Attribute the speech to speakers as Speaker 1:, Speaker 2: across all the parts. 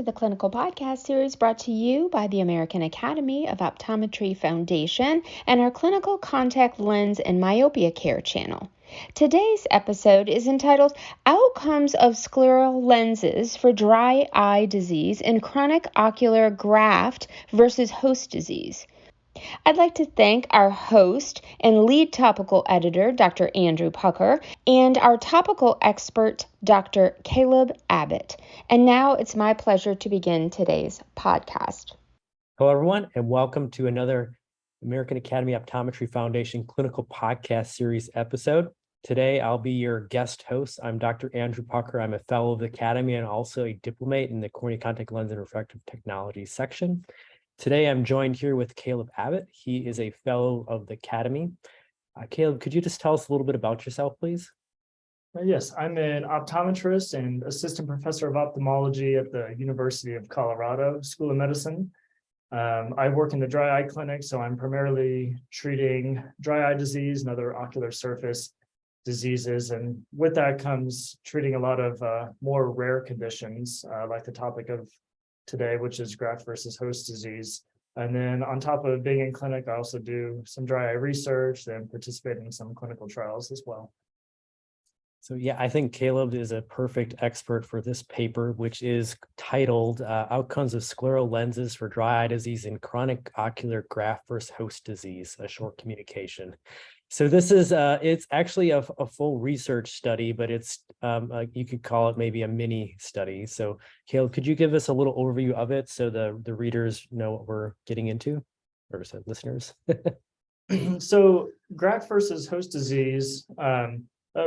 Speaker 1: to the Clinical Podcast Series brought to you by the American Academy of Optometry Foundation and our Clinical Contact Lens and Myopia Care channel. Today's episode is entitled Outcomes of Scleral Lenses for Dry Eye Disease and Chronic Ocular Graft-versus-Host Disease. I'd like to thank our host and lead topical editor, Dr. Andrew Pucker, and our topical expert, Dr. Kaleb Abbott. And now it's my pleasure to begin today's podcast.
Speaker 2: Hello, everyone, and welcome to another American Academy Optometry Foundation Clinical Podcast Series episode. Today, I'll be your guest host. I'm Dr. Andrew Pucker. I'm a fellow of the Academy and also a diplomate in the Cornea Contact Lens and Refractive Technology section. Today, I'm joined here with Kaleb Abbott. He is a fellow of the Academy. Kaleb, could you just tell us a little bit about yourself, please?
Speaker 3: Yes, I'm an optometrist and assistant professor of ophthalmology at the University of Colorado School of Medicine. I work in the dry eye clinic, so I'm primarily treating dry eye disease and other ocular surface diseases. And with that comes treating a lot of more rare conditions, like the topic of today, which is graft-versus-host disease. And then on top of being in clinic, I also do some dry eye research and participate in some clinical trials as well.
Speaker 2: So yeah, I think Kaleb is a perfect expert for this paper, which is titled Outcomes of Scleral Lenses for Dry Eye Disease and Chronic Ocular Graft-versus-Host Disease, a short communication. So this is, it's actually a full research study, but it's, you could call it maybe a mini study. So Kaleb, could you give us a little overview of it so the readers know what we're getting into, or so listeners?
Speaker 3: So graft-versus-host disease,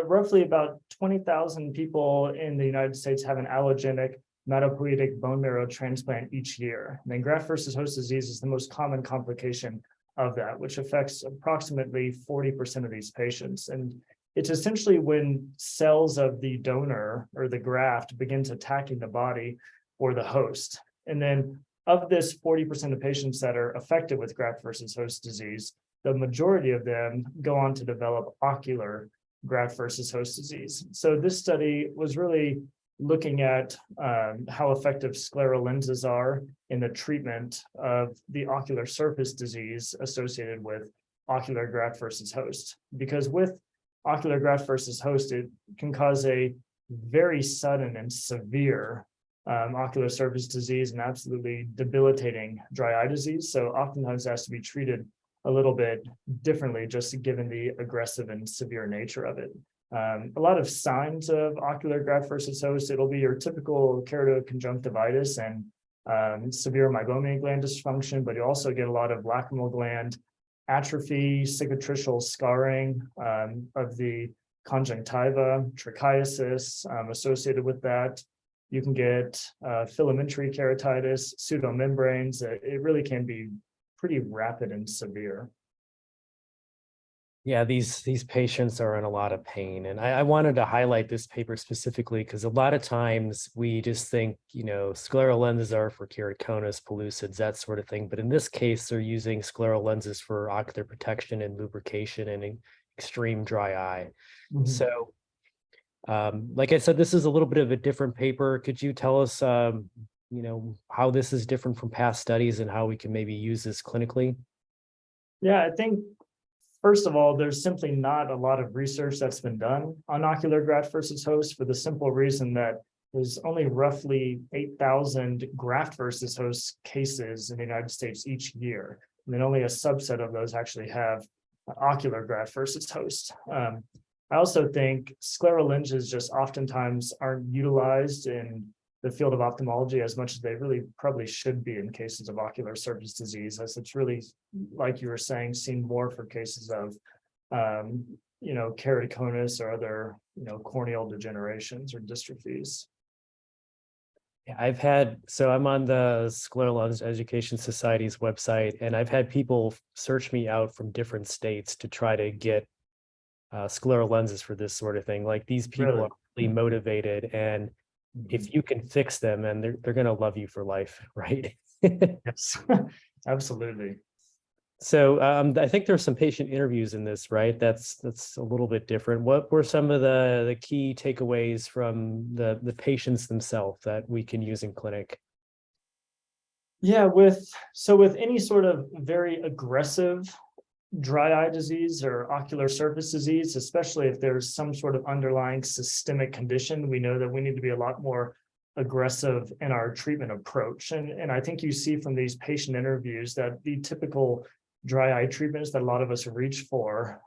Speaker 3: roughly about 20,000 people in the United States have an allogenic hematopoietic bone marrow transplant each year. And then graft-versus-host disease is the most common complication of that, which affects approximately 40% of these patients. And it's essentially when cells of the donor or the graft begins attacking the body or the host. And then of this 40% of patients that are affected with graft-versus-host disease, the majority of them go on to develop ocular graft-versus-host disease. So this study was really looking at how effective scleral lenses are in the treatment of the ocular surface disease associated with ocular graft-versus-host. Because with ocular graft-versus-host, it can cause a very sudden and severe ocular surface disease and absolutely debilitating dry eye disease. So oftentimes it has to be treated a little bit differently, just given the aggressive and severe nature of it. A lot of signs of ocular graft-versus-host, it'll be your typical keratoconjunctivitis and severe meibomian gland dysfunction, but you also get a lot of lacrimal gland atrophy, cicatricial scarring of the conjunctiva, trichiasis associated with that. You can get filamentary keratitis, pseudomembranes. It really can be pretty rapid and severe.
Speaker 2: Yeah, these patients are in a lot of pain. And I wanted to highlight this paper specifically because a lot of times we just think, scleral lenses are for keratoconus, pellucids, that sort of thing. But in this case, they're using scleral lenses for ocular protection and lubrication and extreme dry eye. Mm-hmm. So, like I said, this is a little bit of a different paper. Could you tell us, how this is different from past studies and how we can maybe use this clinically?
Speaker 3: Yeah, I think first of all, there's simply not a lot of research that's been done on ocular graft-versus-host for the simple reason that there's only roughly 8,000 graft-versus-host cases in the United States each year. And then only a subset of those actually have ocular graft-versus-host. I also think scleral lenses just oftentimes aren't utilized in the field of ophthalmology as much as they really probably should be in cases of ocular surface disease, as it's really, like you were saying, seen more for cases of, keratoconus or other, corneal degenerations or dystrophies.
Speaker 2: Yeah, I'm on the Scleral Lens Education Society's website, and I've had people search me out from different states to try to get scleral lenses for this sort of thing. Like these people are really motivated, and if you can fix them, and they're going to love you for life, right?
Speaker 3: Yes, absolutely.
Speaker 2: So I think there's some patient interviews in this, right? That's a little bit different. What were some of the key takeaways from the patients themselves that we can use in clinic?
Speaker 3: Yeah, with any sort of very aggressive dry eye disease or ocular surface disease, especially if there's some sort of underlying systemic condition, we know that we need to be a lot more aggressive in our treatment approach. And I think you see from these patient interviews that the typical dry eye treatments that a lot of us reach for,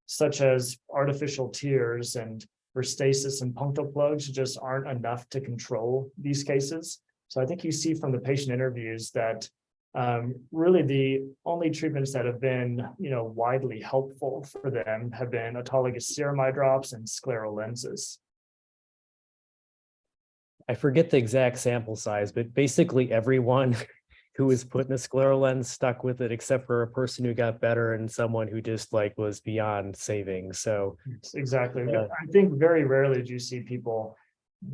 Speaker 3: such as artificial tears and restasis and punctal plugs, just aren't enough to control these cases. So I think you see from the patient interviews that really the only treatments that have been, widely helpful for them have been autologous serum eye drops and scleral lenses.
Speaker 2: I forget the exact sample size, but basically everyone who was put in a scleral lens stuck with it, except for a person who got better and someone who just was beyond saving. So
Speaker 3: exactly. I think very rarely do you see people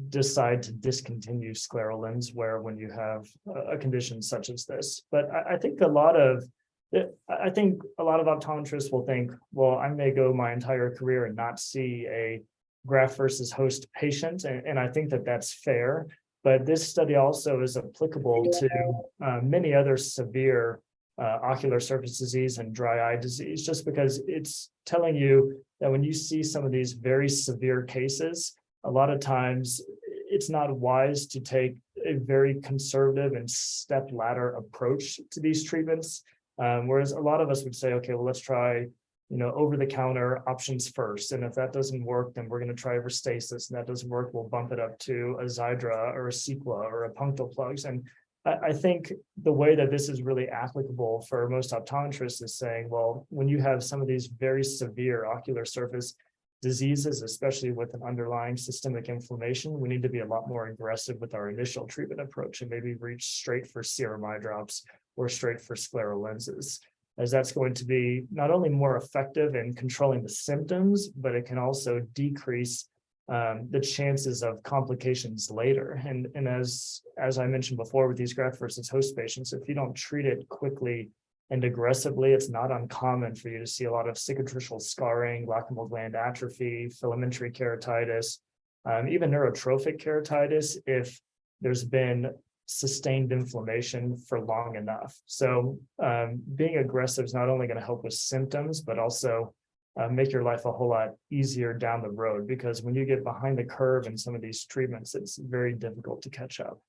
Speaker 3: decide to discontinue scleral lens wear when you have a condition such as this. But I think a lot of optometrists will think, well, I may go my entire career and not see a graft versus host patient. And I think that that's fair. But this study also is applicable to many other severe ocular surface disease and dry eye disease, just because it's telling you that when you see some of these very severe cases, a lot of times it's not wise to take a very conservative and step ladder approach to these treatments. Whereas a lot of us would say, okay, well, let's try over-the-counter options first. And if that doesn't work, then we're going to try restasis. And that doesn't work, we'll bump it up to a Xiidra or a Sequa or a punctal plugs. And I think the way that this is really applicable for most optometrists is saying, well, when you have some of these very severe ocular surface diseases, especially with an underlying systemic inflammation, we need to be a lot more aggressive with our initial treatment approach and maybe reach straight for serum eye drops or straight for scleral lenses, as that's going to be not only more effective in controlling the symptoms, but it can also decrease the chances of complications later. And as I mentioned before with these graft versus host patients, if you don't treat it quickly and aggressively, it's not uncommon for you to see a lot of cicatricial scarring, lacrimal gland atrophy, filamentary keratitis, even neurotrophic keratitis if there's been sustained inflammation for long enough. So being aggressive is not only going to help with symptoms, but also make your life a whole lot easier down the road, because when you get behind the curve in some of these treatments, it's very difficult to catch up.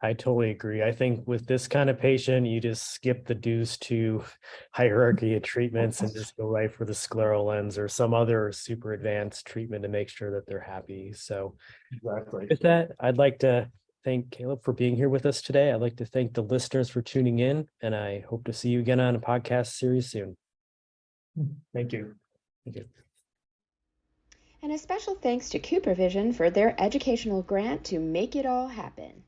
Speaker 2: I totally agree. I think with this kind of patient, you just skip the deuce to hierarchy of treatments and just go right for the scleral lens or some other super advanced treatment to make sure that they're happy. So
Speaker 3: exactly.
Speaker 2: With that, I'd like to thank Kaleb for being here with us today. I'd like to thank the listeners for tuning in, and I hope to see you again on a podcast series soon.
Speaker 3: Thank you.
Speaker 2: Thank you.
Speaker 1: And a special thanks to CooperVision for their educational grant to make it all happen.